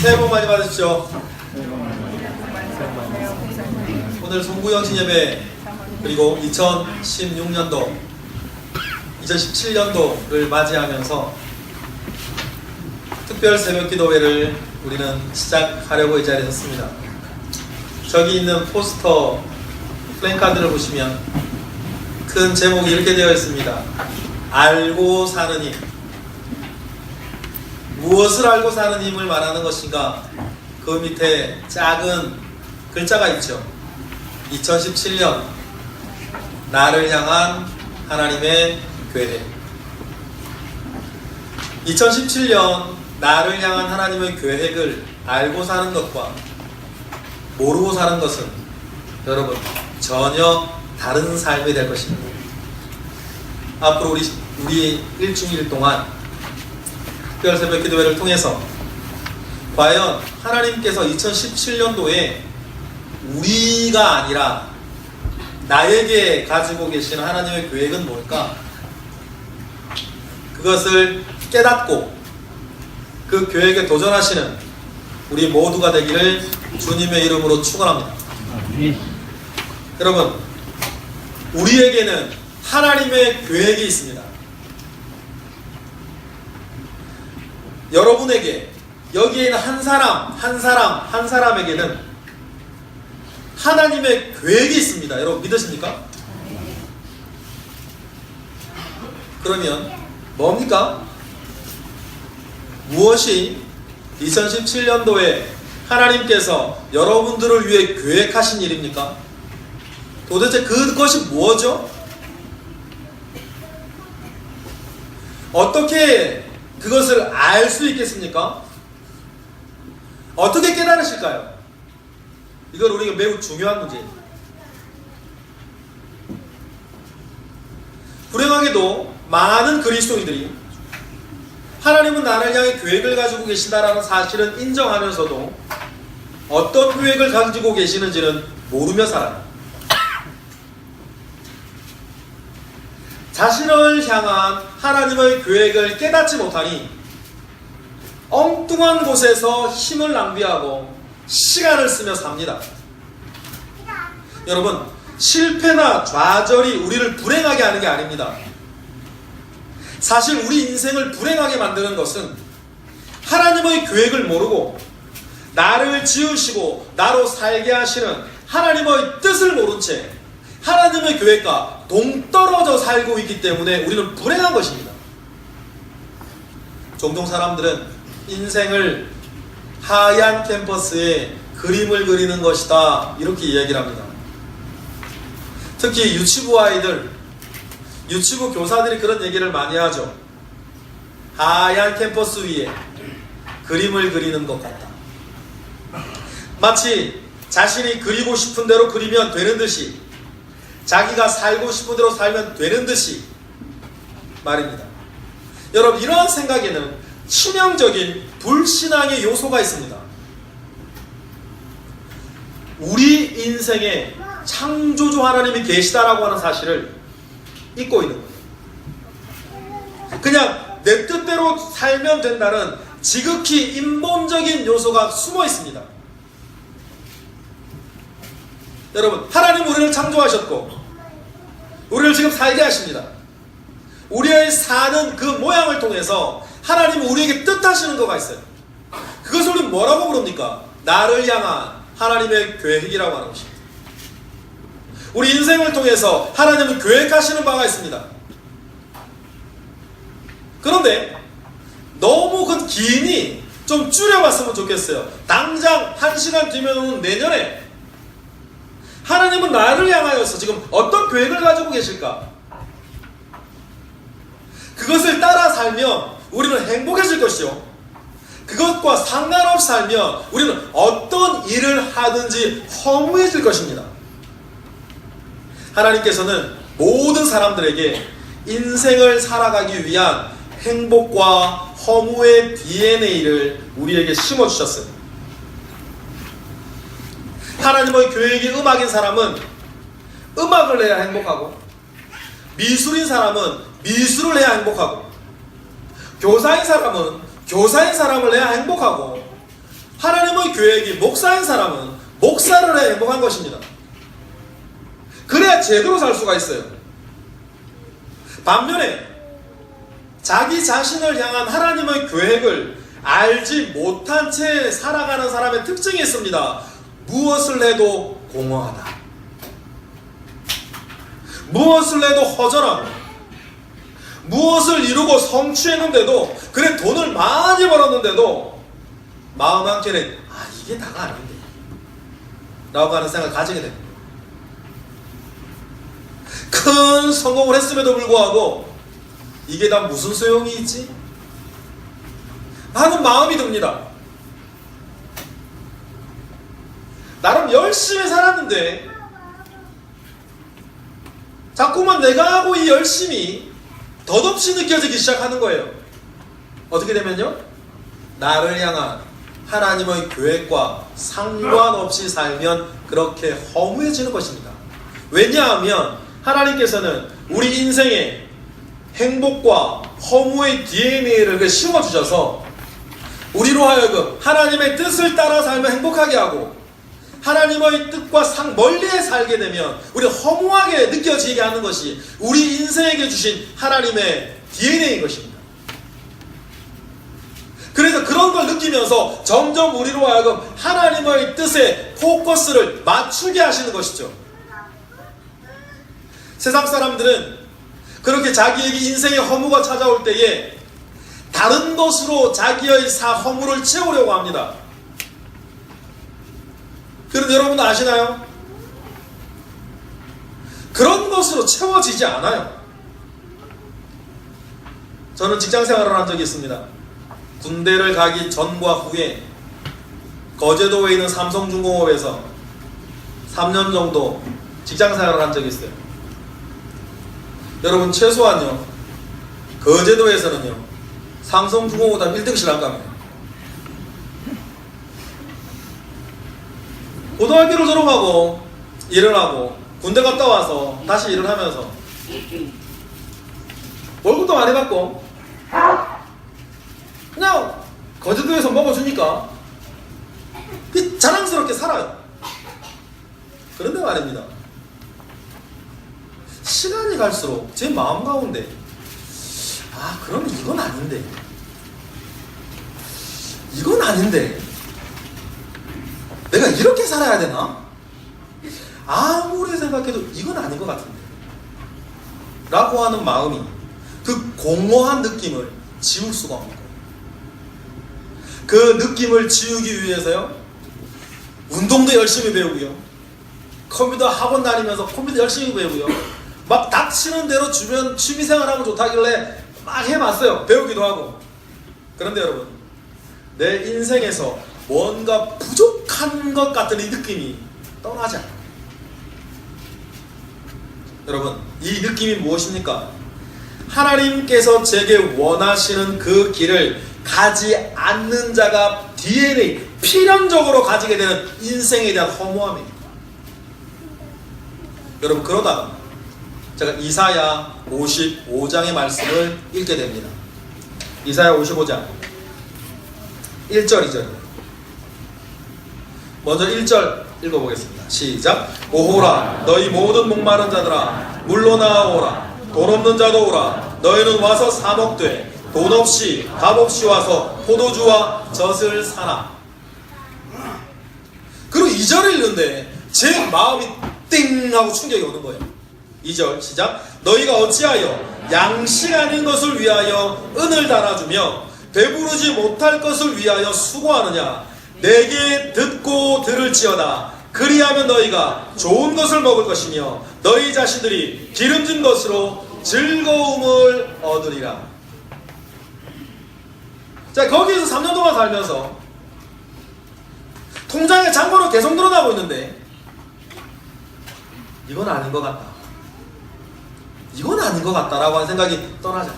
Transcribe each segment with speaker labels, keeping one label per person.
Speaker 1: 새해 복 많이 받으십시오. 오늘 송구영신 예배 그리고 2016년도 2017년도를 맞이하면서 특별 새벽 기도회를 우리는 시작하려고 이 자리에 섰습니다. 저기 있는 포스터 플랜카드를 보시면 큰 제목이 이렇게 되어 있습니다. 알고 사는 힘. 무엇을 알고 사는 힘을 말하는 것인가? 그 밑에 작은 글자가 있죠. 2017년 나를 향한 하나님의 계획. 2017년 나를 향한 하나님의 계획을 알고 사는 것과 모르고 사는 것은 여러분 전혀 다른 삶이 될 것입니다. 앞으로 우리 일주일 동안 특별 새벽 기도회를 통해서 과연 하나님께서 2017년도에 우리가 아니라 나에게 가지고 계신 하나님의 계획은 뭘까? 그것을 깨닫고 그 계획에 도전하시는 우리 모두가 되기를 주님의 이름으로 축원합니다. 여러분, 우리에게는 하나님의 계획이 있습니다. 여러분에게 여기에 있는 한 사람에게는 하나님의 계획이 있습니다. 여러분 믿으십니까? 그러면 뭡니까? 무엇이 2017년도에 하나님께서 여러분들을 위해 계획하신 일입니까? 도대체 그것이 뭐죠? 어떻게 그것을 알 수 있겠습니까? 어떻게 깨달으실까요? 이건 우리에게 매우 중요한 문제입니다. 불행하게도 많은 그리스도인들이 하나님은 나를 향해 계획을 가지고 계신다라는 사실은 인정하면서도 어떤 계획을 가지고 계시는지는 모르며 살아요. 자신을 향한 하나님의 계획을 깨닫지 못하니 엉뚱한 곳에서 힘을 낭비하고 시간을 쓰며 삽니다. 여러분, 실패나 좌절이 우리를 불행하게 하는 게 아닙니다. 사실 우리 인생을 불행하게 만드는 것은 하나님의 계획을 모르고 나를 지으시고 나로 살게 하시는 하나님의 뜻을 모른 채 하나님의 계획과 동떨어져 살고 있기 때문에 우리는 불행한 것입니다. 종종 사람들은 인생을 하얀 캔버스에 그림을 그리는 것이다 이렇게 이야기를 합니다. 특히 유치부 아이들, 유치부 교사들이 그런 얘기를 많이 하죠. 하얀 캔버스 위에 그림을 그리는 것 같다. 마치 자신이 그리고 싶은 대로 그리면 되는 듯이, 자기가 살고 싶은 대로 살면 되는 듯이 말입니다. 여러분, 이러한 생각에는 치명적인 불신앙의 요소가 있습니다. 우리 인생에 창조주 하나님이 계시다라고 하는 사실을 잊고 있는 거예요. 그냥 내 뜻대로 살면 된다는 지극히 인본적인 요소가 숨어 있습니다. 여러분, 하나님 우리를 창조하셨고 우리를 지금 살게 하십니다. 우리의 사는 그 모양을 통해서 하나님은 우리에게 뜻하시는 거가 있어요. 그것을 우리 뭐라고 부릅니까? 나를 향한 하나님의 계획이라고 하는 것입니다. 우리 인생을 통해서 하나님은 계획하시는 바가 있습니다. 그런데 너무 그 기인이 좀 줄여봤으면 좋겠어요. 당장 1시간 뒤면 내년에 하나님은 나를 향하여서 지금 어떤 계획을 가지고 계실까? 그것을 따라 살면 우리는 행복해질 것이요, 그것과 상관없이 살면 우리는 어떤 일을 하든지 허무해질 것입니다. 하나님께서는 모든 사람들에게 인생을 살아가기 위한 행복과 허무의 DNA를 우리에게 심어주셨어요. 하나님의 계획이 음악인 사람은 음악을 해야 행복하고, 미술인 사람은 미술을 해야 행복하고, 교사인 사람은 교사인 사람을 해야 행복하고, 하나님의 계획이 목사인 사람은 목사를 해 행복한 것입니다. 그래야 제대로 살 수가 있어요. 반면에 자기 자신을 향한 하나님의 계획을 알지 못한 채 살아가는 사람의 특징이 있습니다. 무엇을 해도 공허하다. 무엇을 해도 허전하고, 무엇을 이루고 성취했는데도, 그래 돈을 많이 벌었는데도 마음 한켠에 이게 다가 아닌데 라고 하는 생각을 가지게 됩니다. 큰 성공을 했음에도 불구하고 이게 다 무슨 소용이 있지? 하는 마음이 듭니다. 나름 열심히 살았는데 자꾸만 내가 하고 이 열심이 덧없이 느껴지기 시작하는 거예요. 어떻게 되면요? 나를 향한 하나님의 계획과 상관없이 살면 그렇게 허무해지는 것입니다. 왜냐하면 하나님께서는 우리 인생에 행복과 허무의 DNA를 심어주셔서 우리로 하여금 하나님의 뜻을 따라 살면 행복하게 하고, 하나님의 뜻과 멀리에 살게 되면 우리 허무하게 느껴지게 하는 것이 우리 인생에게 주신 하나님의 DNA인 것입니다. 그래서 그런 걸 느끼면서 점점 우리로 하여금 하나님의 뜻에 포커스를 맞추게 하시는 것이죠. 세상 사람들은 그렇게 자기에게 인생의 허무가 찾아올 때에 다른 것으로 자기의 허무를 채우려고 합니다. 그런데 여러분도 아시나요? 그런 것으로 채워지지 않아요. 저는 직장 생활을 한 적이 있습니다. 군대를 가기 전과 후에 거제도에 있는 삼성중공업에서 3년 정도 직장 생활을 한 적이 있어요. 여러분, 최소한요, 거제도에서는요, 삼성중공업보다 1등씩 안 갑니다. 고등학교를 졸업하고 일을 하고 군대 갔다 와서 다시 일을 하면서 월급도 많이 받고 그냥 거제도에서 먹어주니까 자랑스럽게 살아요. 그런데 말입니다, 시간이 갈수록 제 마음 가운데 그럼 이건 아닌데, 이건 아닌데, 내가 이렇게 살아야 되나? 아무리 생각해도 이건 아닌 것 같은데 라고 하는 마음이, 그 공허한 느낌을 지울 수가 없는 거예요. 그 느낌을 지우기 위해서요, 운동도 열심히 배우고요, 컴퓨터 학원 다니면서 컴퓨터 열심히 배우고요, 막 닥치는 대로 주변 취미생활하면 좋다길래 막 해봤어요. 배우기도 하고. 그런데 여러분, 내 인생에서 뭔가 부족한 것 같은 이 느낌이 떠나지 않아요. 여러분, 이 느낌이 무엇입니까? 하나님께서 제게 원하시는 그 길을 가지 않는 자가 DNA, 필연적으로 가지게 되는 인생에 대한 허무함입니다. 여러분, 그러다가 제가 이사야 55장의 말씀을 읽게 됩니다. 이사야 55장 1절 2절입니다. 먼저 1절 읽어보겠습니다. 시작. 오호라, 너희 모든 목마른 자들아 물러나와 오라. 돈 없는 자도 오라. 너희는 와서 사 먹되 돈 없이 값 없이 와서 포도주와 젖을 사나. 그리고 2절을 읽는데 제 마음이 띵 하고 충격이 오는 거예요. 2절 시작. 너희가 어찌하여 양식 아닌 것을 위하여 은을 달아주며 배부르지 못할 것을 위하여 수고하느냐. 내게 듣고 들을지어다. 그리하면 너희가 좋은 것을 먹을 것이며 너희 자신들이 기름진 것으로 즐거움을 얻으리라. 자, 거기에서 3년 동안 살면서 통장에 잔고는 계속 늘어나고 있는데 이건 아닌 것 같다, 이건 아닌 것 같다라고 하는 생각이 떠나자.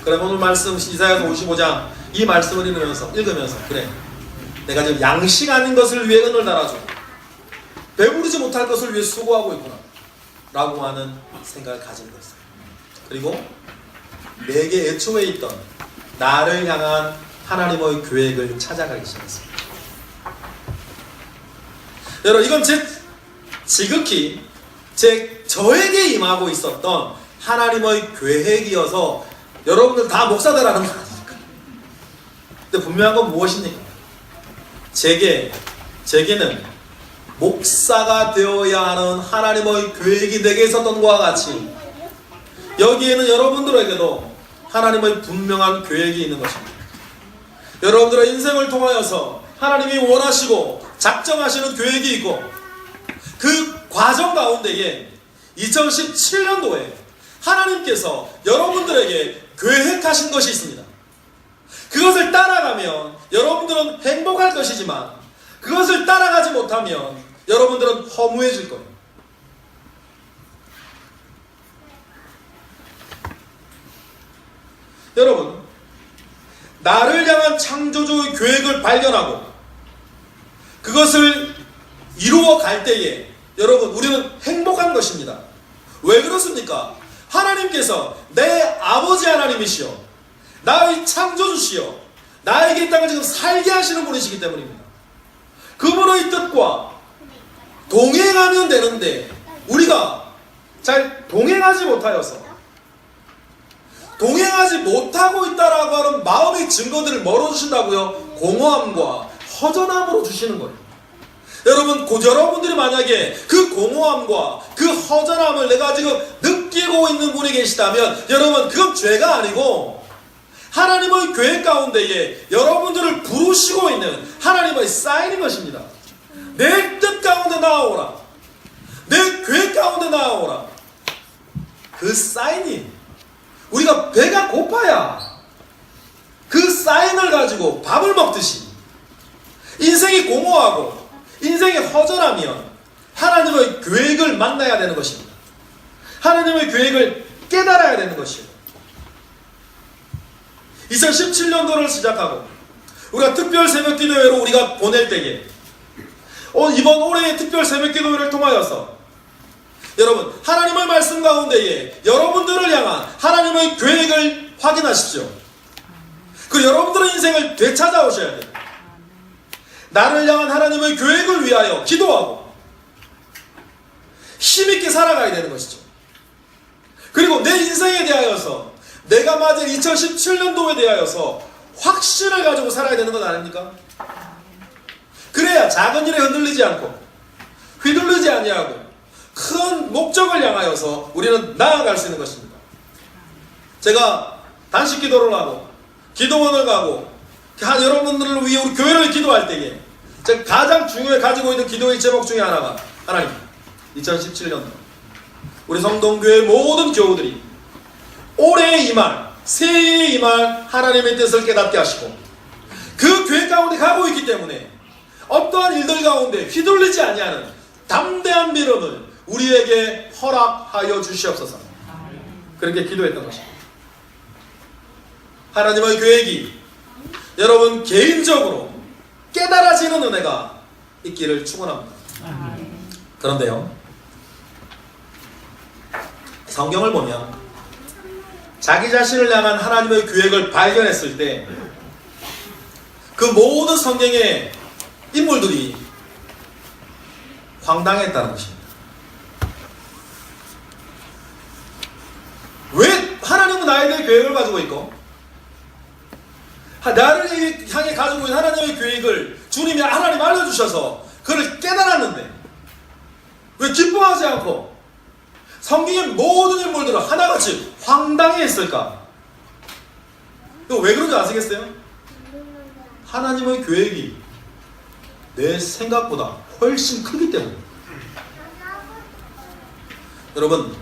Speaker 1: 그래, 오늘 말씀 이사야서 55장 이 말씀을 읽으면서 그래, 내가 지금 양식 아닌 것을 위해 은을 달아줘, 배부르지 못할 것을 위해 수고하고 있구나 라고 하는 생각을 가지는 것이다. 그리고 내게 애초에 있던 나를 향한 하나님의 계획을 찾아가기 시작했습니다. 여러분, 이건 지극히 저에게 임하고 있었던 하나님의 계획이어서 여러분들 다 목사들하는 거 아닙니까? 근데 분명한 건 무엇입니까? 제게는 목사가 되어야 하는 하나님의 계획이 내게 있었던 것과 같이 여기에는 여러분들에게도 하나님의 분명한 계획이 있는 것입니다. 여러분들의 인생을 통하여서 하나님이 원하시고 작정하시는 계획이 있고 그 과정 가운데에 2017년도에 하나님께서 여러분들에게 계획하신 것이 있습니다. 그것을 따라가면 여러분들은 행복할 것이지만 그것을 따라가지 못하면 여러분들은 허무해질 거예요. 여러분, 나를 향한 창조주의 계획을 발견하고 그것을 이루어 갈 때에 여러분, 우리는 행복한 것입니다. 왜 그렇습니까? 하나님께서 내 아버지 하나님이시여, 나의 창조주시여, 나에게 이 땅을 지금 살게 하시는 분이시기 때문입니다. 그분의 뜻과 동행하면 되는데 우리가 잘 동행하지 못하고 있다라고 하는 마음의 증거들을 뭐로 주신다고요? 공허함과 허전함으로 주시는 거예요. 여러분, 여러분들이 만약에 그 공허함과 그 허전함을 내가 지금 느끼고 있는 분이 계시다면 여러분, 그건 죄가 아니고 하나님의 계획 가운데에 여러분들을 부르시고 있는 하나님의 사인인 것입니다. 내 뜻 가운데 나아오라, 내 계획 가운데 나아오라. 그 사인이, 우리가 배가 고파야 그 사인을 가지고 밥을 먹듯이 인생이 공허하고 인생이 허전하면 하나님의 계획을 만나야 되는 것입니다. 하나님의 계획을 깨달아야 되는 것이에요. 2017년도를 시작하고 우리가 특별 새벽기도회로 우리가 보낼 때에 이번 올해의 특별 새벽기도회를 통하여서 여러분, 하나님의 말씀 가운데에 여러분들을 향한 하나님의 계획을 확인하십시오. 그 여러분들의 인생을 되찾아오셔야 돼요. 나를 향한 하나님의 계획을 위하여 기도하고 힘있게 살아가야 되는 것이죠. 그리고 내 인생에 대하여서, 내가 맞은 2017년도에 대하여서 확신을 가지고 살아야 되는 것 아닙니까? 그래야 작은 일에 흔들리지 않고 휘둘리지 아니하고 큰 목적을 향하여서 우리는 나아갈 수 있는 것입니다. 제가 단식 기도를 하고 기도원을 가고 여러분들을 위해 우리 교회를 기도할 때에 제가 가장 중요해 가지고 있는 기도의 제목 중에 하나가, 하나님, 2017년도 우리 성동교회 모든 교우들이 올해의 이말, 새해의 이말 하나님의 뜻을 깨닫게 하시고 그 계획 가운데 가고 있기 때문에 어떠한 일들 가운데 휘둘리지 아니하는 담대한 믿음을 우리에게 허락하여 주시옵소서. 그렇게 기도했던 것입니다. 하나님의 계획이 여러분 개인적으로 깨달아지는 은혜가 있기를 축원합니다. 그런데요, 성경을 보면 자기 자신을 향한 하나님의 계획을 발견했을 때 그 모든 성경의 인물들이 황당했다는 것입니다. 왜 하나님은 나에 대해 계획을 가지고 있고 나를 향해 가지고 있는 하나님의 계획을 주님이 하나님 알려주셔서 그를 깨달았는데 왜 기뻐하지 않고 성경의 모든 인물들은 하나같이 황당해했을까? 이거 왜 그런지 아시겠어요? 하나님의 계획이 내 생각보다 훨씬 크기 때문에. 여러분,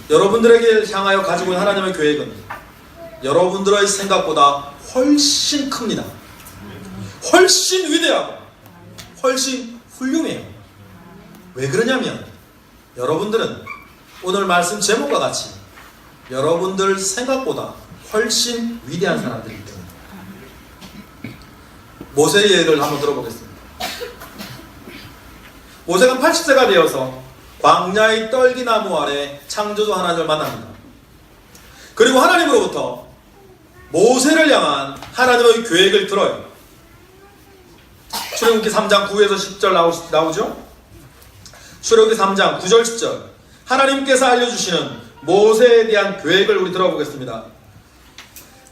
Speaker 1: 여러분들에게 향하여 가지고 있는 하나님의 계획은 여러분들의 생각보다 훨씬 큽니다. 훨씬 위대하고 훨씬 훌륭해요. 왜 그러냐면 여러분들은 오늘 말씀 제목과 같이 여러분들 생각보다 훨씬 위대한 사람들이기 때문에. 모세의 얘기를 한번 들어보겠습니다. 모세가 80세가 되어서 광야의 떨기나무 아래 창조주 하나님을 만납니다. 그리고 하나님으로부터 모세를 향한 하나님의 계획을 들어요. 출애굽기 3장 9에서 10절 나오죠? 출애굽기 3장 9절 10절 하나님께서 알려주시는 모세에 대한 계획을 우리 들어보겠습니다.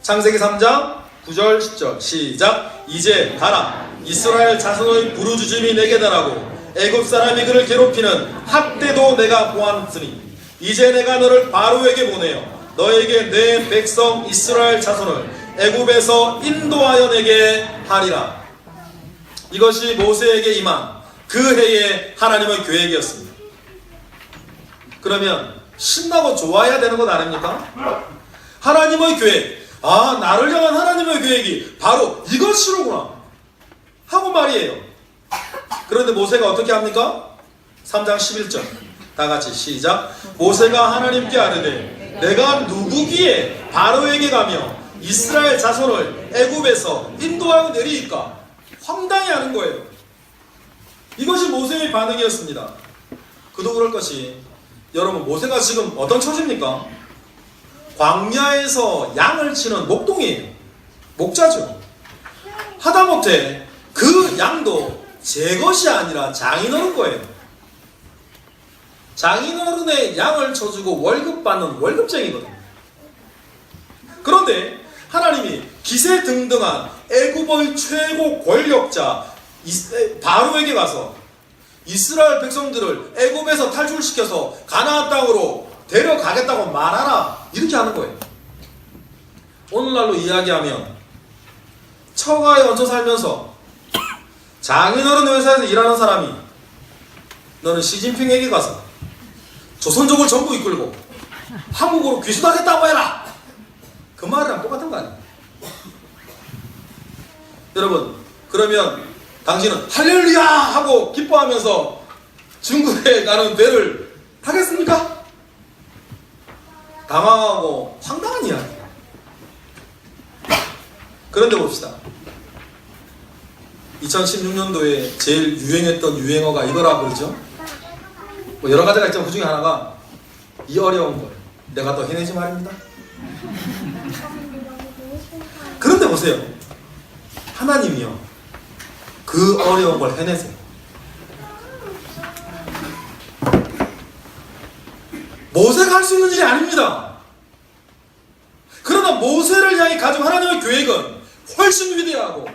Speaker 1: 창세기 3장 9절 10절 시작. 이제 가라. 이스라엘 자손의 부르짖음이 내게 달하고 애굽 사람이 그를 괴롭히는 학대도 내가 보았으니 이제 내가 너를 바로에게 보내어 너에게 내 백성 이스라엘 자손을 애굽에서 인도하여 내게 하리라. 이것이 모세에게 임한 그 해의 하나님의 계획이었습니다. 그러면 신나고 좋아야 되는 것 아닙니까? 하나님의 계획, 나를 향한 하나님의 계획이 바로 이것이로구나 하고 말이에요. 그런데 모세가 어떻게 합니까? 3장 11절 다같이 시작. 모세가 하나님께 아뢰되 내가 누구기에 바로에게 가며 이스라엘 자손을 애굽에서 인도하여 내리이까? 황당해하는 거예요. 이것이 모세의 반응이었습니다. 그도 그럴 것이, 여러분 모세가 지금 어떤 처지입니까? 광야에서 양을 치는 목동이에요. 목자죠. 하다못해 그 양도 제 것이 아니라 장인어른 거예요. 장인어른의 양을 쳐주고 월급 받는 월급쟁이거든요. 그런데 하나님이 기세등등한 애굽의 최고 권력자 바로에게 가서 이스라엘 백성들을 애굽에서 탈출시켜서 가나안 땅으로 데려가겠다고 말하라, 이렇게 하는 거예요. 오늘날로 이야기하면 처가에 얹혀 살면서 장인어른 회사에서 일하는 사람이 너는 시진핑에게 가서 조선족을 전부 이끌고 한국으로 귀순하겠다고 해라, 그 말이랑 똑같은 거 아니에요? 여러분, 그러면 당신은 할렐루야 하고 기뻐하면서 중국에 가는 배를 타겠습니까? 당황하고 황당한 이야기. 그런데 봅시다. 2016년도에 제일 유행했던 유행어가 이거라 그러죠? 뭐 여러 가지가 있지만 그 중에 하나가 이 어려운 걸 내가 더 해내지 말입니다. 그런데 보세요. 하나님이요, 그 어려운 걸 해내세요. 모세가 할 수 있는 일이 아닙니다. 그러나 모세를 향해 가진 하나님의 계획은 훨씬 위대하고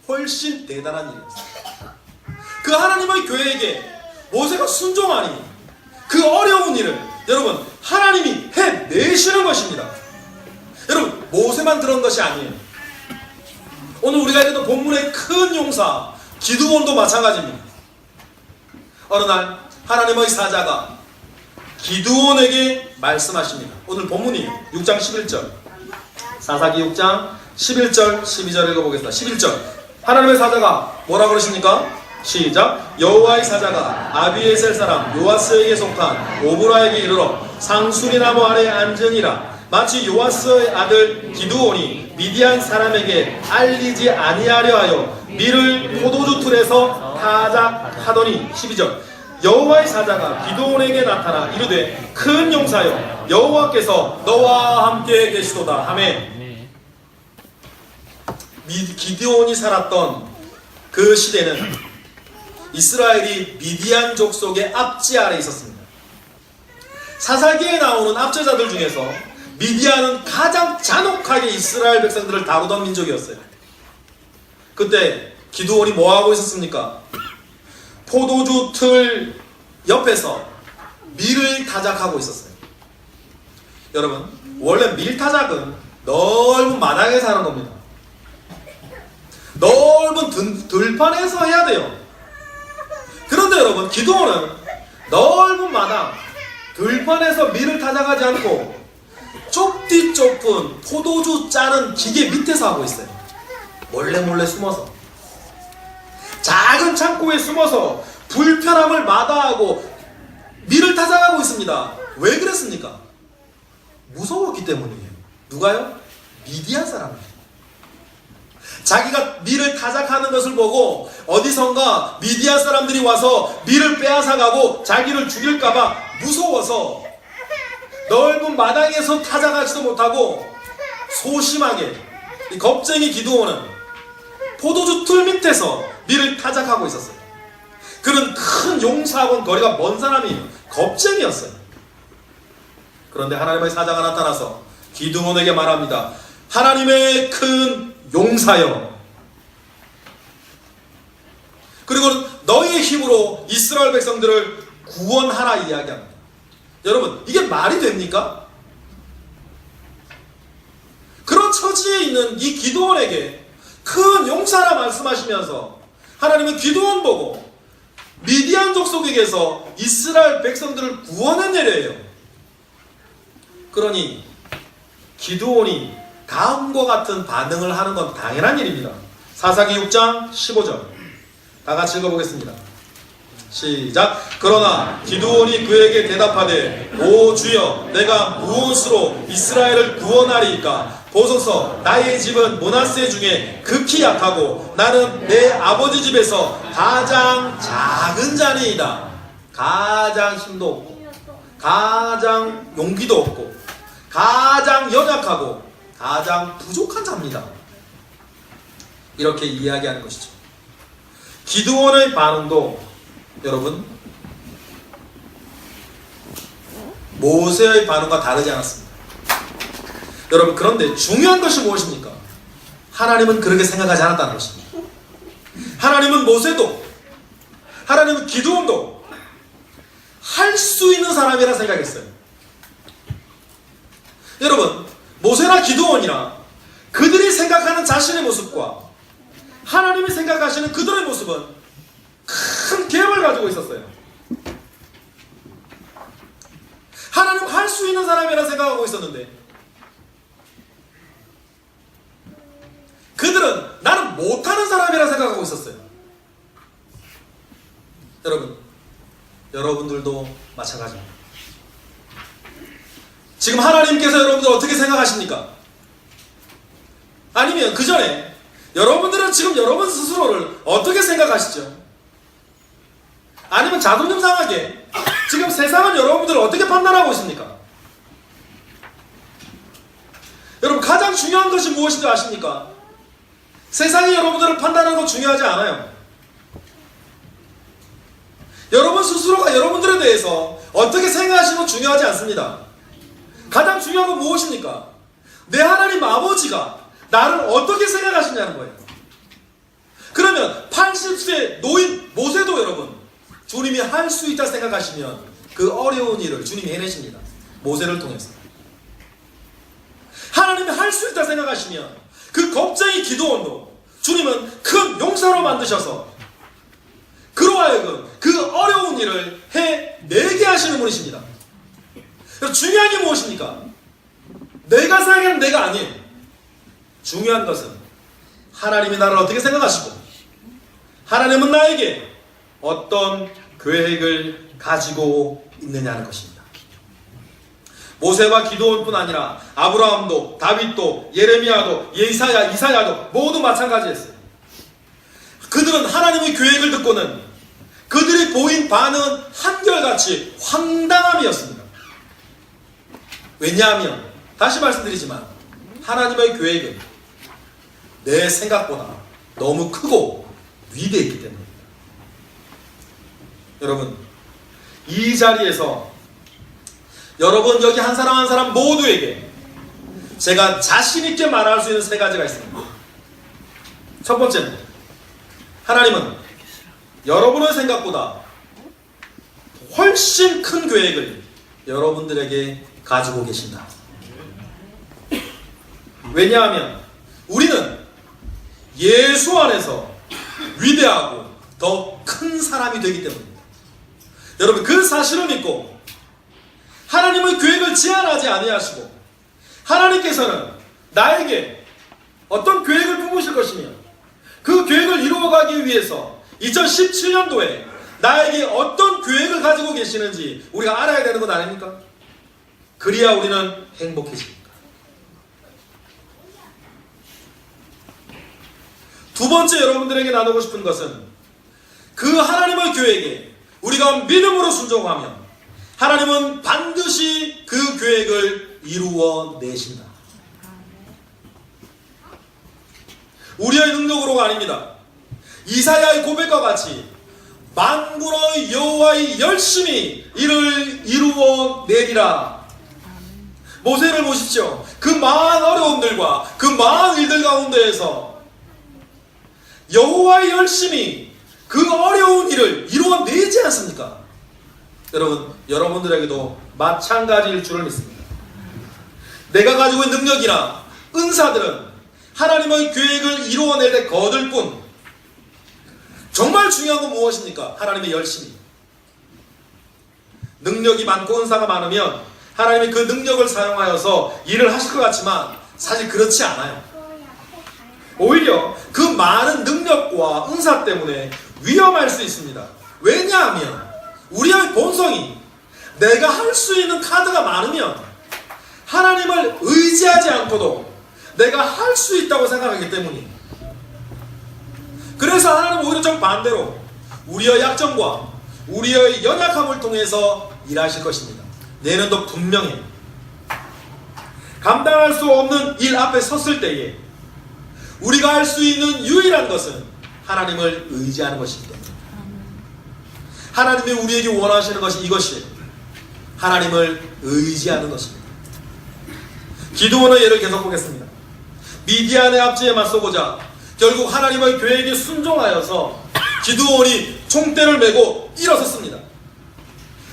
Speaker 1: 훨씬 대단한 일이었어요. 그 하나님의 계획에 모세가 순종하니 그 어려운 일을 여러분 하나님이 해내시는 것입니다. 여러분, 모세만 그런 것이 아니에요. 오늘 우리가 읽었던 본문의 큰 용사 기드온도 마찬가지입니다. 어느 날 하나님의 사자가 기드온에게 말씀하십니다. 오늘 본문이에요. 6장 11절 사사기 6장 11절 12절 읽어보겠습니다. 11절 하나님의 사자가 뭐라 그러십니까? 시작. 여호와의 사자가 아비에셀 사람 요아스에게 속한 오브라에게 이르러 상수리나무 아래 앉으니라. 마치 요아스의 아들 기드온이 미디안 사람에게 알리지 아니하려 하여 밀을 포도주 틀에서 타작하더니 12절 여호와의 사자가 기드온에게 나타나 이르되 큰 용사여 여호와께서 너와 함께 계시도다 하매 기드온이 살았던 그 시대는 이스라엘이 미디안 족속의 압제 아래 있었습니다. 사사기에 나오는 압제자들 중에서 미디안은 가장 잔혹하게 이스라엘 백성들을 다루던 민족이었어요. 그때 기드온이 뭐하고 있었습니까? 포도주 틀 옆에서 밀을 타작하고 있었어요. 여러분, 원래 밀 타작은 넓은 마당에서 하는 겁니다. 넓은 들판에서 해야 돼요. 그런데 여러분, 기드온은 넓은 마당, 들판에서 밀을 타작하지 않고 좁디 좁은 포도주 짜는 기계 밑에서 하고 있어요. 몰래 숨어서. 작은 창고에 숨어서 불편함을 마다하고 밀을 타작하고 있습니다. 왜 그랬습니까? 무서웠기 때문이에요. 누가요? 미디안 사람이에요. 자기가 밀을 타작하는 것을 보고 어디선가 미디안 사람들이 와서 밀을 빼앗아가고 자기를 죽일까봐 무서워서 넓은 마당에서 타작하지도 못하고 소심하게 이 겁쟁이 기드온은 포도주 틀 밑에서 밀을 타작하고 있었어요. 그는 큰 용사하고는 거리가 먼 사람이 겁쟁이였어요. 그런데 하나님의 사자가 나타나서 기드온에게 말합니다. 하나님의 큰 용사여, 그리고 너희의 힘으로 이스라엘 백성들을 구원하라 이야기합니다. 여러분, 이게 말이 됩니까? 그런 처지에 있는 이 기드온에게 큰 용사라 말씀하시면서 하나님은 기드온 보고 미디안 족속에게서 이스라엘 백성들을 구원해내려요. 그러니 기드온이 다음과 같은 반응을 하는 건 당연한 일입니다. 사사기 6장 15절 다 같이 읽어보겠습니다. 시작. 그러나 기드온이 그에게 대답하되 오 주여, 내가 무엇으로 이스라엘을 구원하리이까? 보소서, 나의 집은 므낫세 중에 극히 약하고 나는 내 아버지 집에서 가장 작은 자니이다. 가장 힘도 없고 가장 용기도 없고 가장 연약하고 가장 부족한 자입니다. 이렇게 이야기하는 것이죠. 기드온의 반응도 여러분 모세의 반응과 다르지 않았습니다. 여러분, 그런데 중요한 것이 무엇입니까? 하나님은 그렇게 생각하지 않았다는 것입니다. 하나님은 모세도, 하나님은 기드온도 할 수 있는 사람이라 생각했어요. 여러분, 모세나 기드온이나 그들이 생각하는 자신의 모습과 하나님이 생각하시는 그들의 모습은 큰 갭을 가지고 있었어요. 하나님 할 수 있는 사람이라 생각하고 있었는데 그들은 나는 못하는 사람이라 생각하고 있었어요. 여러분, 여러분들도 마찬가지입니다. 지금 하나님께서 여러분들 어떻게 생각하십니까? 아니면 그 전에 여러분들은 지금 여러분 스스로를 어떻게 생각하시죠? 아니면 자존심 상하게 지금 세상은 여러분들을 어떻게 판단하고 있습니까? 여러분, 가장 중요한 것이 무엇인지 아십니까? 세상이 여러분들을 판단하는 건 중요하지 않아요. 여러분 스스로가 여러분들에 대해서 어떻게 생각하시는 건 중요하지 않습니다. 가장 중요한 건 무엇입니까? 내 하나님 아버지가 나를 어떻게 생각하시냐는 거예요. 그러면 80세 노인 모세도 여러분, 주님이 할 수 있다 생각하시면 그 어려운 일을 주님이 해내십니다. 모세를 통해서. 하나님이 할 수 있다 생각하시면 그 겁쟁이 기드온도 주님은 큰 용사로 만드셔서 그로 하여금 그 어려운 일을 해내게 하시는 분이십니다. 중요한 게 무엇입니까? 내가 생각하는 내가 아니에요. 중요한 것은 하나님이 나를 어떻게 생각하시고 하나님은 나에게 어떤 계획을 가지고 있느냐는 것입니다. 모세와 기드온뿐 아니라 아브라함도, 다윗도, 예레미야도, 이사야도 모두 마찬가지였어요. 그들은 하나님의 계획을 듣고는 그들이 보인 반응은 한결같이 황당함이었습니다. 왜냐하면 다시 말씀드리지만 하나님의 계획은 내 생각보다 너무 크고 위대했기 때문입니다. 여러분, 이 자리에서 여러분 여기 한 사람 한 사람 모두에게 제가 자신있게 말할 수 있는 세 가지가 있습니다. 첫 번째는 하나님은 여러분의 생각보다 훨씬 큰 계획을 여러분들에게 가지고 계신다. 왜냐하면 우리는 예수 안에서 위대하고 더 큰 사람이 되기 때문입니다. 여러분, 그 사실을 믿고 하나님의 계획을 제한하지 아니하시고 하나님께서는 나에게 어떤 계획을 품으실 것이며 그 계획을 이루어가기 위해서 2017년도에 나에게 어떤 계획을 가지고 계시는지 우리가 알아야 되는 것 아닙니까? 그래야 우리는 행복해집니다. 두 번째 여러분들에게 나누고 싶은 것은 그 하나님의 계획에 우리가 믿음으로 순종하면 하나님은 반드시 그 계획을 이루어 내신다. 우리의 능력으로가 아닙니다. 이사야의 고백과 같이 만군의 여호와의 열심히 이를 이루어내리라. 모세를 보십시오. 그 많은 어려움들과 그 많은 일들 가운데에서 여호와의 열심히 그 어려운 일을 이루어내지 않습니까? 여러분, 여러분들에게도 마찬가지일 줄을 믿습니다. 내가 가지고 있는 능력이나 은사들은 하나님의 계획을 이루어낼 때 거둘 뿐, 정말 중요한 건 무엇입니까? 하나님의 열심히. 능력이 많고 은사가 많으면 하나님이 그 능력을 사용하여서 일을 하실 것 같지만 사실 그렇지 않아요. 오히려 그 많은 능력과 은사 때문에 위험할 수 있습니다. 왜냐하면 우리의 본성이 내가 할 수 있는 카드가 많으면 하나님을 의지하지 않고도 내가 할 수 있다고 생각하기 때문이에요. 그래서 하나님은 오히려 정반대로 우리의 약점과 우리의 연약함을 통해서 일하실 것입니다. 내년도 분명히 감당할 수 없는 일 앞에 섰을 때에 우리가 할 수 있는 유일한 것은 하나님을 의지하는 것입니다. 하나님이 우리에게 원하시는 것이 이것이에요. 하나님을 의지하는 것입니다. 기드온의 예를 계속 보겠습니다. 미디안의 압제에 맞서고자 결국 하나님의 계획에 순종하여서 기드온이 총대를 메고 일어섰습니다.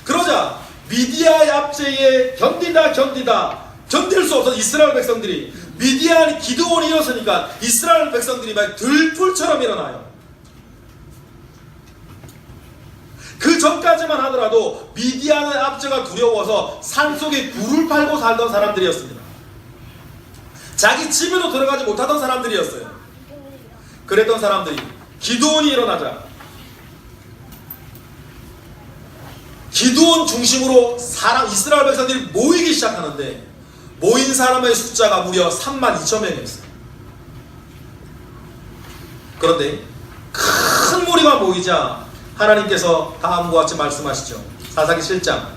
Speaker 1: 그러자 미디안의 압제에 견딜 수 없어서 이스라엘 백성들이 미디안 기드온이 일어서니까 이스라엘 백성들이 막 들풀처럼 일어나요. 그 전까지만 하더라도 미디안의 압제가 두려워서 산속에 굴을 팔고 살던 사람들이었습니다. 자기 집에도 들어가지 못하던 사람들이었어요. 그랬던 사람들이 기드온이 일어나자 기드온 중심으로 이스라엘 백성들이 모이기 시작하는데 모인 사람의 숫자가 무려 32,000명이었어요. 그런데 큰 무리가 모이자 하나님께서 다음과 같이 말씀하시죠. 사사기 7장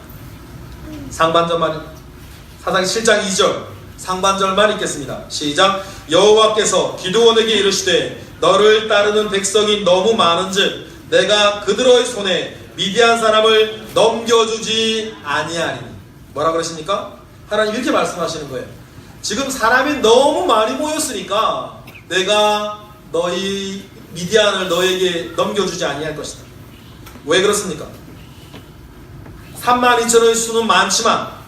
Speaker 1: 사사기 7장 2절 상반절만 읽겠습니다. 시작. 여호와께서 기드온에게 이르시되 너를 따르는 백성이 너무 많은즉 내가 그들의 손에 미디안 사람을 넘겨주지 아니하리니. 뭐라 그러십니까? 하나님 이렇게 말씀하시는 거예요. 지금 사람이 너무 많이 모였으니까 내가 너희 미디안을 너에게 넘겨주지 아니할 것이다. 왜 그렇습니까? 32,000의 수는 많지만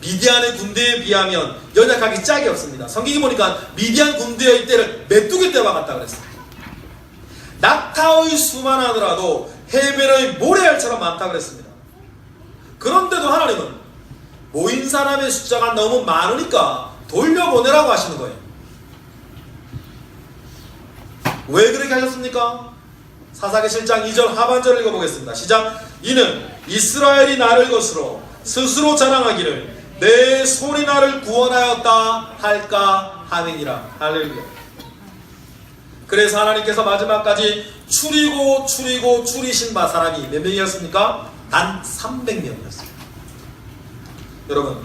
Speaker 1: 미디안의 군대에 비하면 연약하기 짝이 없습니다. 성경에 보니까 미디안 군대의 때를 메뚜기 때와 같다 그랬어요. 낙타의 수만 하더라도 해변의 모래알처럼 많다 그랬습니다. 그런데도 하나님은 모인 사람의 숫자가 너무 많으니까 돌려보내라고 하시는 거예요. 왜 그렇게 하셨습니까? 사사기 7장 2절 하반절을 읽어보겠습니다. 시작. 이는 이스라엘이 나를 것으로 스스로 자랑하기를 내 손이 나를 구원하였다 할까 함이니라. 할렐루야. 그래서 하나님께서 마지막까지 추리신 바 사람이 몇 명이었습니까? 단 300명이었어요. 여러분,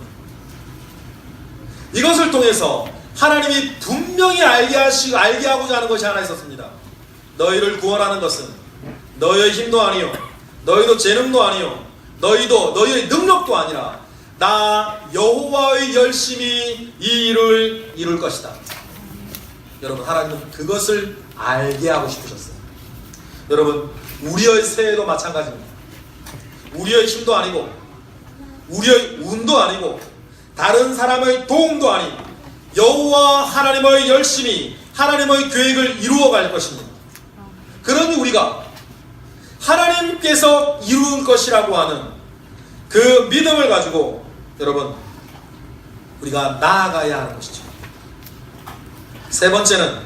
Speaker 1: 이것을 통해서 하나님이 분명히 알게 하고자 하는 것이 하나 있었습니다. 너희를 구원하는 것은 너희의 힘도 아니요 너희도 재능도 아니요 너희의 능력도 아니라 나 여호와의 열심히 이 일을 이룰 것이다. 여러분, 하나님은 그것을 알게 하고 싶으셨어요. 여러분, 우리의 새해도 마찬가지입니다. 우리의 힘도 아니고 우리의 운도 아니고 다른 사람의 도움도 아닌 여호와 하나님의 열심히 하나님의 계획을 이루어갈 것입니다. 그러니 우리가 하나님께서 이룰 것이라고 하는 그 믿음을 가지고 여러분, 우리가 나아가야 하는 것이죠. 세 번째는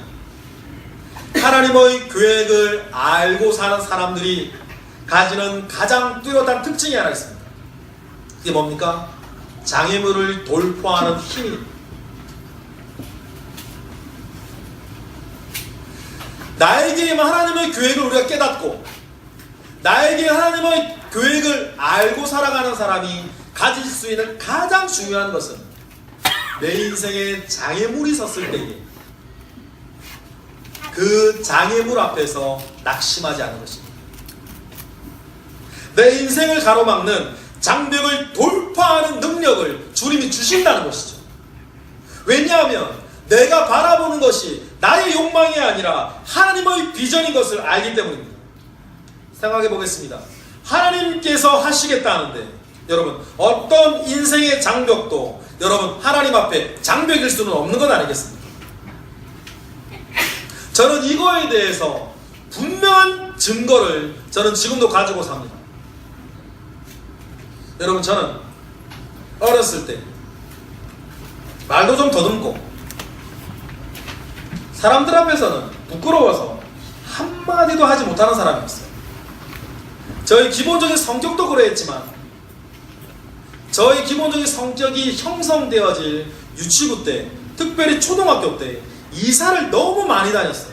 Speaker 1: 하나님의 계획을 알고 사는 사람들이 가지는 가장 뚜렷한 특징이 하나 있습니다. 그게 뭡니까? 장애물을 돌파하는 힘입니다. 나에게 하나님의 계획을 우리가 깨닫고 나에게 하나님의 계획을 알고 살아가는 사람이 가질 수 있는 가장 중요한 것은 내 인생에 장애물이 섰을 때에 그 장애물 앞에서 낙심하지 않는 것입니다. 내 인생을 가로막는 장벽을 돌파하는 능력을 주님이 주신다는 것이죠. 왜냐하면 내가 바라보는 것이 나의 욕망이 아니라 하나님의 비전인 것을 알기 때문입니다. 생각해 보겠습니다. 하나님께서 하시겠다는데 여러분 어떤 인생의 장벽도 여러분 하나님 앞에 장벽일 수는 없는 건 아니겠습니까? 저는 이거에 대해서 분명한 증거를 저는 지금도 가지고 삽니다. 여러분 저는 어렸을 때 말도 좀 더듬고 사람들 앞에서는 부끄러워서 한마디도 하지 못하는 사람이었어요. 저희 기본적인 성격도 그러했지만 저희 기본적인 성격이 형성되어질 유치부 때 특별히 초등학교 때 이사를 너무 많이 다녔어요.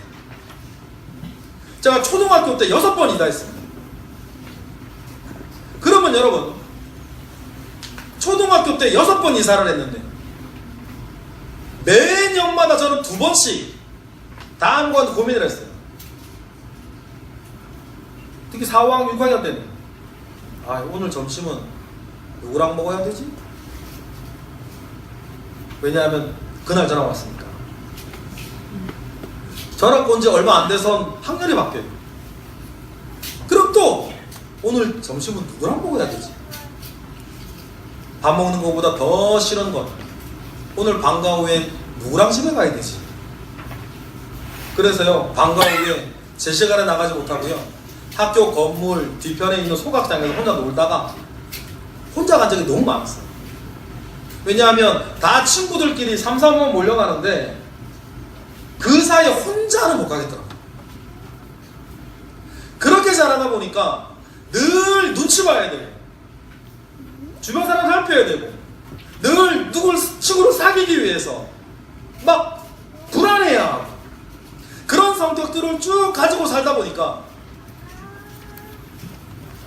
Speaker 1: 제가 초등학교 때 6번 이사했습니다. 그러면 여러분 초등학교 때 6번 이사를 했는데 매년마다 저는 2번씩 다음과는 고민을 했어요. 특히 4, 5학년, 6학년 때는 오늘 점심은 누구랑 먹어야 되지? 왜냐하면 그날 전화 왔으니까. 전화 온 지 얼마 안 돼서 학년이 바뀌어요. 그럼 또 오늘 점심은 누구랑 먹어야 되지? 밥 먹는 것보다 더 싫은 건 오늘 방과 후에 누구랑 집에 가야 되지? 그래서요 방과 후에 제 시간에 나가지 못하고요 학교 건물 뒤편에 있는 소각장에서 혼자 놀다가 혼자 간 적이 너무 많았어요. 왜냐하면 다 친구들끼리 3, 4번 몰려가는데 그 사이에 혼자는 못 가겠더라고요. 그렇게 자라다 보니까 늘 눈치 봐야 돼요. 주변 사람 살펴야 되고 늘 누굴 친구를 사귀기 위해서 막 불안해야 하고 그런 성격들을 쭉 가지고 살다 보니까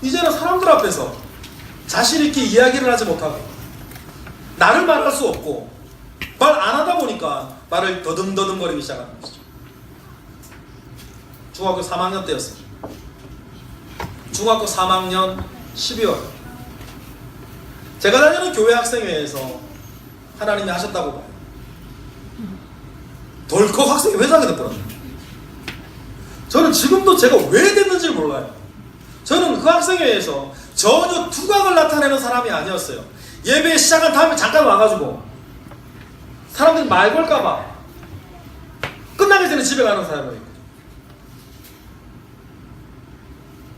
Speaker 1: 이제는 사람들 앞에서 자신 있게 이야기를 하지 못하고 나를 말할 수 없고 말 안 하다 보니까 말을 더듬더듬거리기 시작하는 것이죠. 중학교 3학년 때였어요. 중학교 3학년 12월 제가 다니는 교회 학생회에서 하나님이 하셨다고 봐요. 덜컥 학생회 회장이 됐더라고요. 저는 지금도 제가 왜 됐는지 몰라요. 저는 그 학생회에서 전혀 두각을 나타내는 사람이 아니었어요. 예배 시작한 다음에 잠깐 와가지고 사람들이 말 걸까봐 끝나기 전에 집에 가는 사람이에요.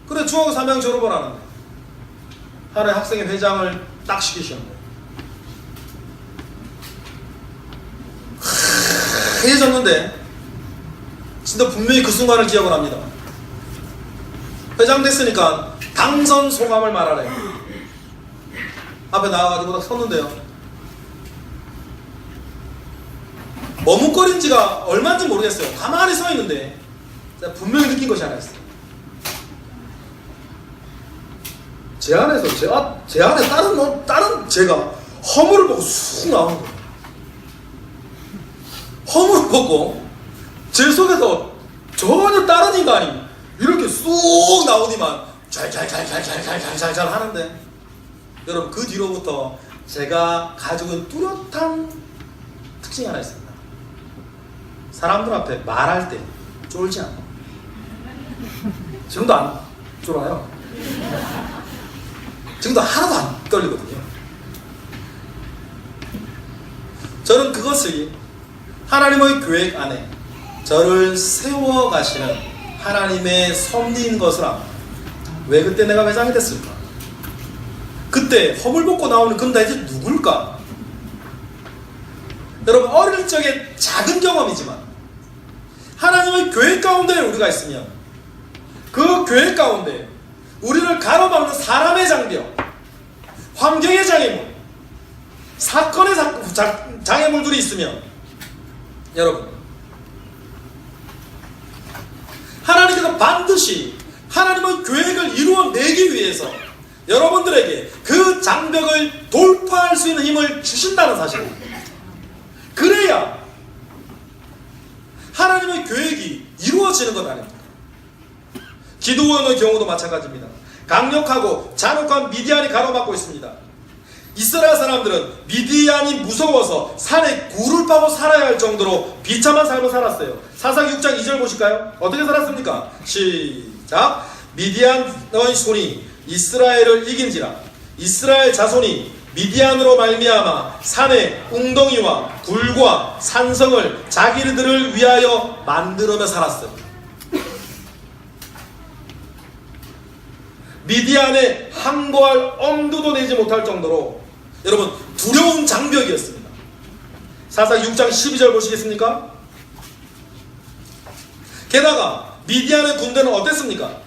Speaker 1: 그래 중학교 3학년 졸업을 하는데 하나의 학생회 회장을 딱 시키시는 거예요. 해졌는데 진짜 분명히 그 순간을 기억을 합니다. 회장 됐으니까 당선 소감을 말하래요. 앞에 나와가지고 딱 섰는데요. 머뭇거린 지가 얼마인지 모르겠어요. 가만히 서 있는데 제가 분명히 느낀 것이 하나 있어요. 제 안에서 제 안에 다른 제가 허물을 보고 쑥 나오는 거예요. 허물을 보고 제 속에서 전혀 다른 인간이 이렇게 쑥 나오더니만 잘 하는데 여러분 그 뒤로부터 제가 가지고 있는 뚜렷한 특징이 하나 있습니다. 사람들 앞에 말할 때 쫄지 않아. 지금도 안 쫄아요. 지금도 하나도 안 떨리거든요. 저는 그것이 하나님의 계획 안에 저를 세워가시는 하나님의 섭리인 것을 압니다. 왜 그때 내가 회장이 됐을까? 그때 허물 벗고 나오는 그럼 나 이제 누굴까? 여러분 어릴 적에 작은 경험이지만 하나님의 계획 가운데 우리가 있으면 그 계획 가운데 우리를 가로막는 사람의 장벽, 환경의 장애물, 사건의 장애물들이 있으면 여러분 하나님께서 반드시 하나님의 계획을 이루어내기 위해서 여러분들에게 그 장벽을 돌파할 수 있는 힘을 주신다는 사실입니다. 그래야 하나님의 계획이 이루어지는 것 아닙니까? 기드온의 경우도 마찬가지입니다. 강력하고 잔혹한 미디안이 가로막고 있습니다. 이스라엘 사람들은 미디안이 무서워서 산에 굴을 파고 살아야 할 정도로 비참한 삶을 살았어요. 사사기 6장 2절 보실까요? 어떻게 살았습니까? 시작. 미디안의 손이 이스라엘을 이긴지라 이스라엘 자손이 미디안으로 말미암아 산의 웅덩이와 굴과 산성을 자기들을 위하여 만들어며 살았어요. 미디안에 항거할 엄두도 내지 못할 정도로 여러분 두려운 장벽이었습니다. 사사기 6장 12절 보시겠습니까? 게다가 미디안의 군대는 어땠습니까?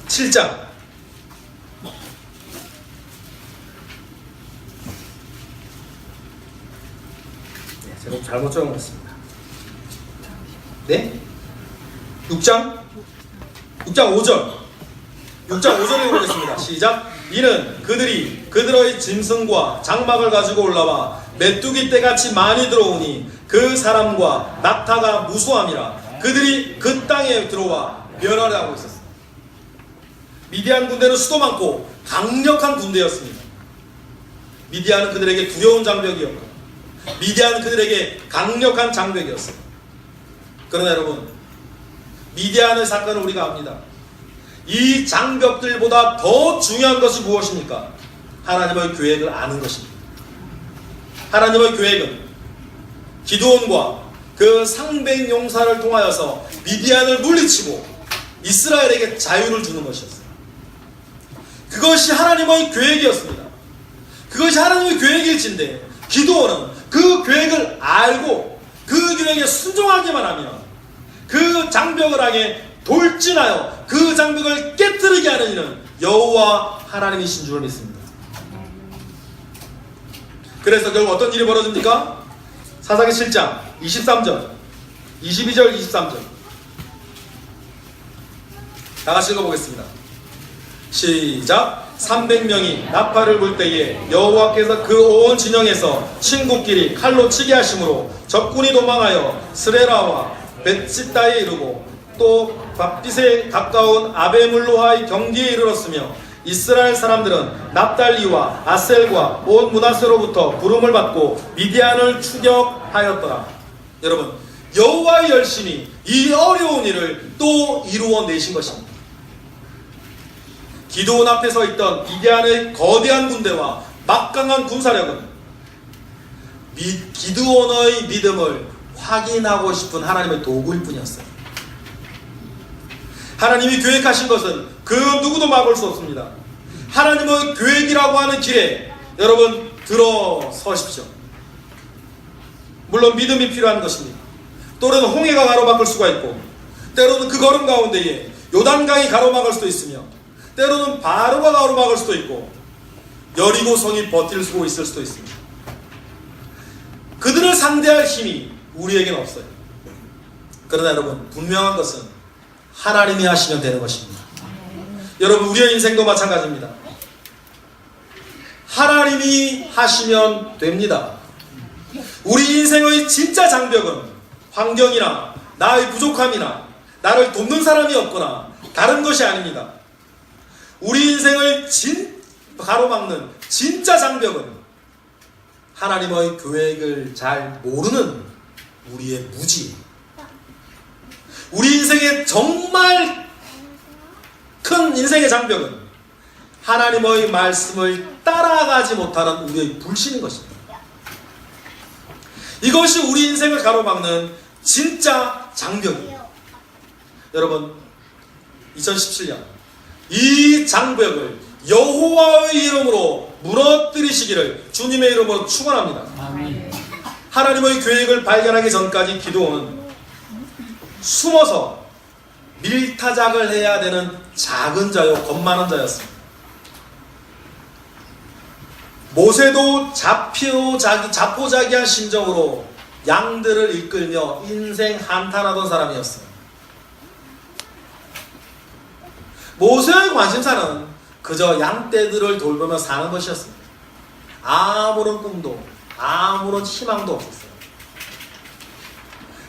Speaker 1: 칠 7장 제가 잘못 적어놨습니다. 네? 6장 5절 6장 5절에 보겠습니다. 시작. 이는 그들이 그들의 짐승과 장막을 가지고 올라와 메뚜기 떼같이 많이 들어오니 그 사람과 낙타가 무수함이라 그들이 그 땅에 들어와 멸하려 하고 있었습니다. 미디안 군대는 수도 많고 강력한 군대였습니다. 미디안은 그들에게 두려운 장벽이었고 미디안은 그들에게 강력한 장벽이었어요. 그러나 여러분 미디안의 사건을 우리가 압니다. 이 장벽들보다 더 중요한 것이 무엇입니까? 하나님의 계획을 아는 것입니다. 하나님의 계획은 기드온과 그 상백 용사를 통하여서 미디안을 물리치고 이스라엘에게 자유를 주는 것이었어요. 그것이 하나님의 계획이었습니다. 그것이 하나님의 계획일진데 기드온은 그 계획을 알고 그 계획에 순종하기만 하면 그 장벽을 향해 돌진하여 그 장벽을 깨뜨리게 하는 이는 여호와 하나님이신 줄 믿습니다. 그래서 결국 어떤 일이 벌어집니까? 사사기 7장 23절 22절 23절 다 같이 읽어보겠습니다. 시작. 300명이 나팔을 불 때에 여호와께서 그 온 진영에서 친구끼리 칼로 치게 하심으로 적군이 도망하여 스레라와 벳시다에 이르고 또 밧빗에 가까운 아베물로하의 경기에 이르렀으며 이스라엘 사람들은 납달리와 아셀과 온 므낫세로부터 부름을 받고 미디안을 추격하였더라. 여러분 여호와의 열심이 이 어려운 일을 또 이루어내신 것입니다. 기드온 앞에 서 있던 미디안의 거대한 군대와 막강한 군사력은 기드온의 믿음을 확인하고 싶은 하나님의 도구일 뿐이었어요. 하나님이 계획하신 것은 그 누구도 막을 수 없습니다. 하나님의 계획이라고 하는 길에 여러분 들어서십시오. 물론 믿음이 필요한 것입니다. 때로는 홍해가 가로막을 수가 있고 때로는 그 걸음 가운데에 요단강이 가로막을 수도 있으며 때로는 바로가 가로막을 수도 있고 여리고성이 버틸 수 있을 수도 있습니다. 그들을 상대할 힘이 우리에게는 없어요. 그러나 여러분 분명한 것은 하나님이 하시면 되는 것입니다. 여러분 우리의 인생도 마찬가지입니다. 하나님이 하시면 됩니다. 우리 인생의 진짜 장벽은 환경이나 나의 부족함이나 나를 돕는 사람이 없거나 다른 것이 아닙니다. 우리 인생을 가로막는 진짜 장벽은 하나님의 계획을 잘 모르는 우리의 무지. 우리 인생의 정말 큰 인생의 장벽은 하나님의 말씀을 따라가지 못하는 우리의 불신인 것입니다. 이것이 우리 인생을 가로막는 진짜 장벽이에요. 여러분 2017년 이 장벽을 여호와의 이름으로 무너뜨리시기를 주님의 이름으로 축원합니다. 아멘. 하나님의 계획을 발견하기 전까지 기드온은 숨어서 밀타작을 해야 되는 작은 자요 겁 많은 자였습니다. 모세도 자포자기한 심정으로 양들을 이끌며 인생 한탄하던 사람이었어요. 모세의 관심사는 그저 양떼들을 돌보며 사는 것이었습니다. 아무런 꿈도 아무런 희망도 없었어요.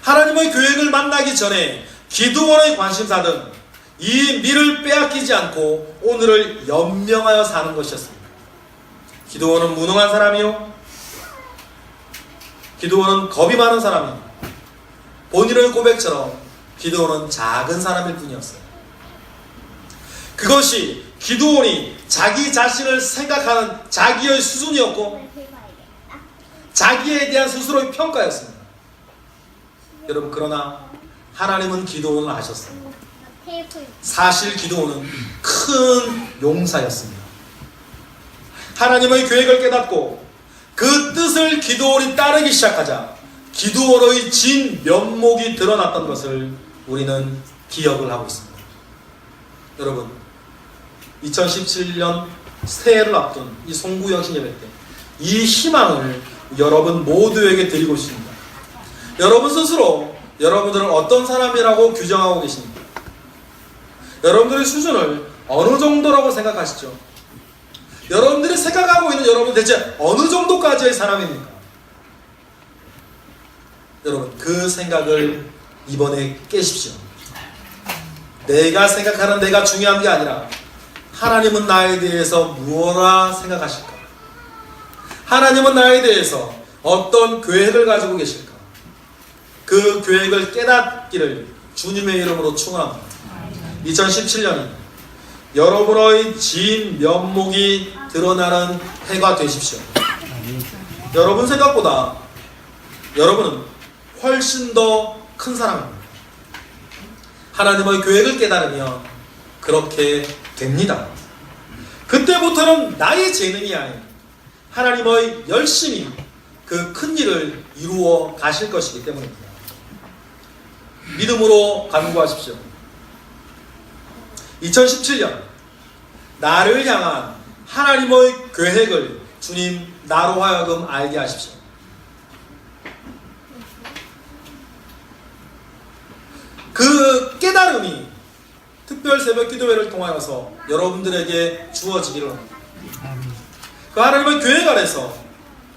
Speaker 1: 하나님의 계획을 만나기 전에 기드온의 관심사는 이 미를 빼앗기지 않고 오늘을 연명하여 사는 것이었습니다. 기드온은 무능한 사람이요, 기드온은 겁이 많은 사람이요, 본인의 고백처럼 기드온은 작은 사람일 뿐이었어요. 그것이 기드온이 자기 자신을 생각하는 자기의 수준이었고 자기에 대한 스스로의 평가였습니다. 여러분, 그러나 하나님은 기드온을 아셨어요. 사실 기드온은 큰 용사였습니다. 하나님의 계획을 깨닫고 그 뜻을 기드온이 따르기 시작하자 기드온의 진 면목이 드러났던 것을 우리는 기억을 하고 있습니다. 여러분, 2017년 새해를 앞둔 이 송구영신 예배 때 이 희망을 여러분 모두에게 드리고 있습니다. 여러분 스스로 여러분들은 어떤 사람이라고 규정하고 계십니까? 여러분들의 수준을 어느 정도라고 생각하시죠? 여러분들이 생각하고 있는 여러분 대체 어느 정도까지의 사람입니까? 여러분, 그 생각을 이번에 깨십시오. 내가 생각하는 내가 중요한 게 아니라 하나님은 나에 대해서 무엇라 생각하실까? 하나님은 나에 대해서 어떤 계획을 가지고 계실까? 그 계획을 깨닫기를 주님의 이름으로 축원합니다. 2017년이 여러분의 진 면목이 드러나는 해가 되십시오. 여러분 생각보다 여러분은 훨씬 더 큰 사람입니다. 하나님의 계획을 깨달으면 그렇게 됩니다. 그때부터는 나의 재능이 아닌 하나님의 열심히 그 큰 일을 이루어 가실 것이기 때문입니다. 믿음으로 간구하십시오. 2017년 나를 향한 하나님의 계획을 주님 나로 하여금 알게 하십시오. 그 깨달음이 특별 새벽 기도회를 통하여서 여러분들에게 주어지기를 합니다. 그 하나님의 계획 아래서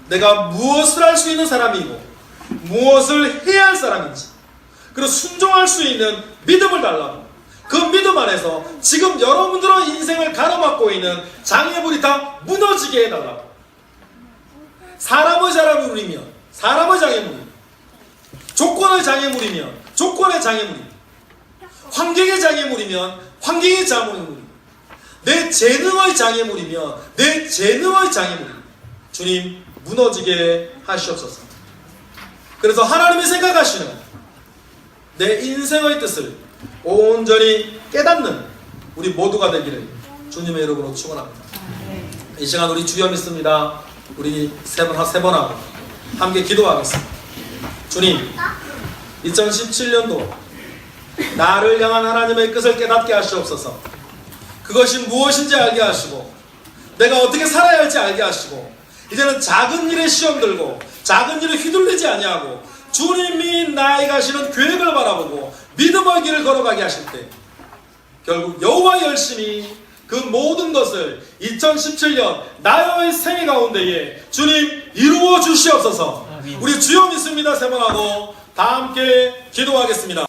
Speaker 1: 내가 무엇을 할 수 있는 사람이고 무엇을 해야 할 사람인지, 그리고 순종할 수 있는 믿음을 달라고, 그 믿음 안에서 지금 여러분들의 인생을 가로막고 있는 장애물이 다 무너지게 해달라고. 사람의 장애물이면 사람의 장애물이, 조건의 장애물이면 조건의 장애물이, 환경의 장애물이면 환경의 장애물이, 내 재능의 장애물이면 내 재능의 장애물이 주님 무너지게 하시옵소서. 그래서 하나님이 생각하시는 내 인생의 뜻을 온전히 깨닫는 우리 모두가 되기를 주님의 이름으로 축원합니다. 이 시간 우리 주여 믿습니다. 우리 세 번 하고 함께 기도하겠습니다. 주님, 2017년도 나를 향한 하나님의 뜻을 깨닫게 하시옵소서. 그것이 무엇인지 알게 하시고 내가 어떻게 살아야 할지 알게 하시고, 이제는 작은 일에 시험 들고 작은 일에 휘둘리지 아니하고 주님이 나에게 하시는 계획을 바라보고 믿음의 길을 걸어가게 하실 때 결국 여호와의 열심히 그 모든 것을 2017년 나의 생애 가운데에 주님 이루어 주시옵소서. 우리 주여 믿습니다 세 번 하고 다 함께 기도하겠습니다.